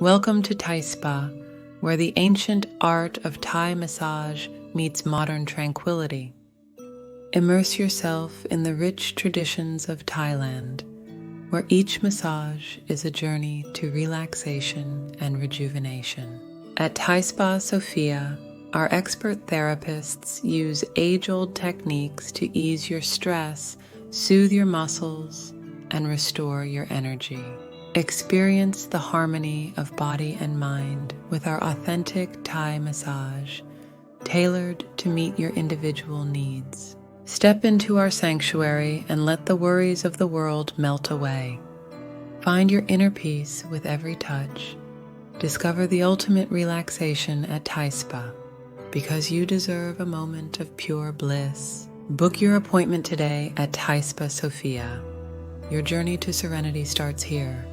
Welcome to Thai Spa, where the ancient art of Thai massage meets modern tranquility. Immerse yourself in the rich traditions of Thailand, where each massage is a journey to relaxation and rejuvenation. At Thai Spa Sofia, our expert therapists use age-old techniques to ease your stress, soothe your muscles, and restore your energy. Experience the harmony of body and mind with our authentic Thai massage, tailored to meet your individual needs. Step into our sanctuary and let the worries of the world melt away. Find your inner peace with every touch. Discover the ultimate relaxation at Thai Spa, because you deserve a moment of pure bliss. Book your appointment today at Thai Spa Sofia. Your journey to serenity starts here.